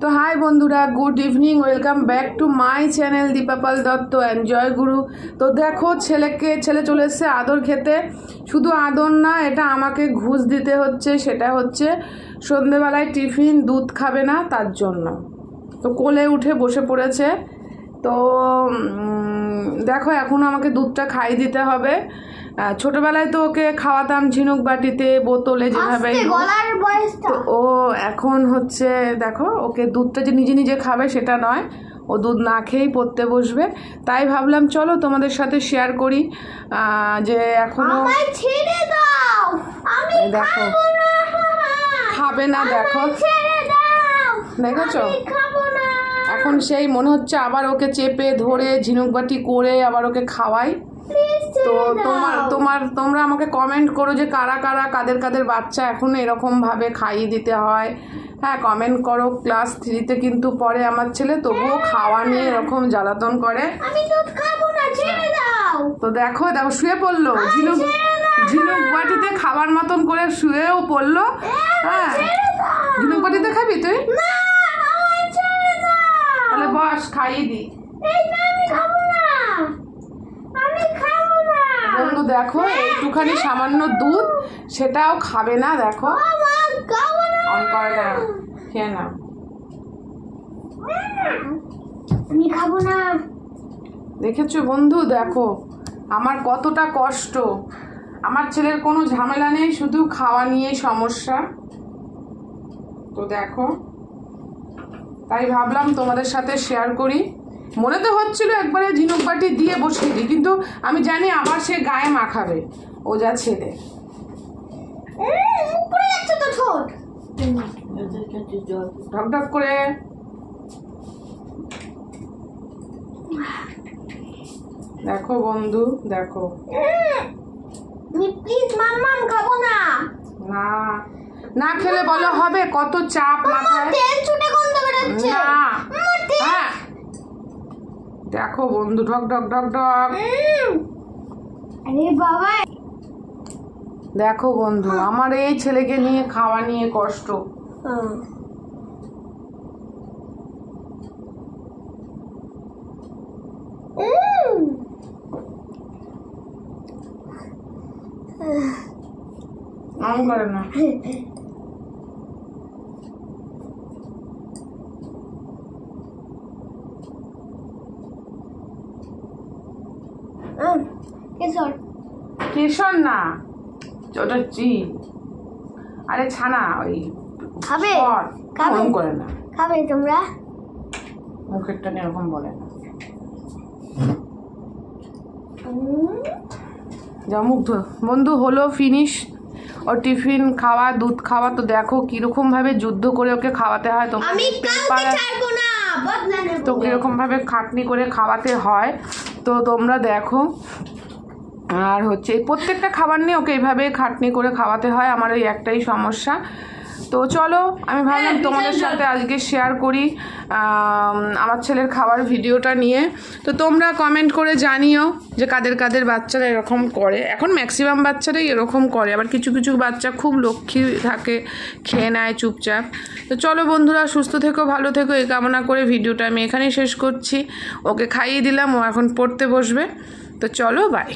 তো হাই বন্ধুরা, good evening, welcome back to my channel Dipa Pal Dutta and Joy Guru. তো দেখো, ছেলে চলে এসছে আদর খেতে। শুধু আদর না, এটা আমাকে ঘুষ দিতে হচ্ছে। সেটা হচ্ছে সন্ধেবেলায় টিফিন দুধ খাবে না, তার জন্য। তো কোলে উঠে বসে পড়েছে। তো দেখো, এখনও আমাকে দুধটা খাইয়ে দিতে হবে। ছোটবেলায় তো ওকে খাওয়াতাম ঝিনুক বাটিতে, বোতলে, যেভাবে। ও এখন হচ্ছে দেখো, ওকে দুধটা যে নিজে নিজে খাবে সেটা নয়, ও দুধ না খেয়েই পড়তে বসবে। তাই ভাবলাম চলো তোমাদের সাথে শেয়ার করি যে এখনো দেখো খাবে না। দেখো, দেখেছো, এখন সেই মনে হচ্ছে আবার ওকে চেপে ধরে ঝিনুক বাটি করে আবার ওকে খাওয়াই। তো তোমরা আমাকে কমেন্ট করো যে কাদের বাচ্চা এখন এরকম ভাবে খাইয়ে দিতে হয়। হ্যাঁ, কমেন্ট করো। ক্লাস 3-তে কিন্তু পরে আমার ছেলে, তবুও খাওয়া নিয়ে এরকম জ্বালাতন করে। তো দেখো শুয়ে পড়লো, ঝিনুক বাটিতে খাবার মতন করে শুয়েও পড়লো। হ্যাঁ, ঝিনুক বাটিতে খাবি তুই? তাহলে বস, খাইয়ে দি। বন্ধু দেখো, একটুখানি সামান্য দুধ, সেটাও খাবে না। দেখো, খেয়ে না, আমি খাবো না। দেখেছো বন্ধু, দেখো আমার কতটা কষ্ট। আমার ছেলের কোনো ঝামেলা নেই, শুধু খাওয়া নিয়েই সমস্যা। তো দেখো, তাই ভাবলাম তোমাদের সাথে শেয়ার করি। মনে তো হচ্ছিল একবারে ঝিনুক বাটি দিয়ে বসিয়ে দিই, কিন্তু আমি জানি আবার সে গায়ে মাখাবে। ও যা ছেলে, ঢকঢক করে। দেখো বন্ধু, দেখো, প্লিজ মাম্মাম খাবো না। না না খেলে বলো হবে, কত চাপ মাথায়। তেল ছুটে গন্ধ বেরোচ্ছে না। হ্যাঁ, দেখো বন্ধু, ঢক ঢক ঢক ঢক। আরে বাবা, দেখো বন্ধু, আমার এই ছেলেকে নিয়ে খাওয়া নিয়ে কষ্ট। আমি করে না। কেশর না, ওটা চিজ। আরে ছানা, ওই খাবে করে না। খাবে তোমরা? মুখেরটা এরকম বলে না, যা মুখ ধো। বন্ধু হলো ফিনিশ ও টিফিন খাওয়া, দুধ খাওয়া। তো দেখো কিরকম ভাবে যুদ্ধ করে ওকে খাওয়াতে হয়। তো কিরকম ভাবে খাটনি করে খাওয়াতে হয়, তো তোমরা দেখো। আর হচ্ছে প্রত্যেকটা খাবার নিয়ে ওকে এইভাবে খাটনি করে খাওয়াতে হয়। আমার ওই একটাই সমস্যা। তো চলো, আমি ভাবলাম তোমাদের সাথে আজকে শেয়ার করি আমার ছেলের খাবার ভিডিওটা নিয়ে। তো তোমরা কমেন্ট করে জানিও যে কাদের বাচ্চারা এরকম করে। এখন ম্যাক্সিমাম বাচ্চারাই এরকম করে, আবার কিছু বাচ্চা খুব লক্ষ্মী থাকে, খেয়ে নেয় চুপচাপ। তো চলো বন্ধুরা, সুস্থ থেকো, ভালো থেকো, এই কামনা করে ভিডিওটা আমি এখানেই শেষ করছি। ওকে খাইয়ে দিলাম, ও এখন পড়তে বসবে। তো চলো, বাই।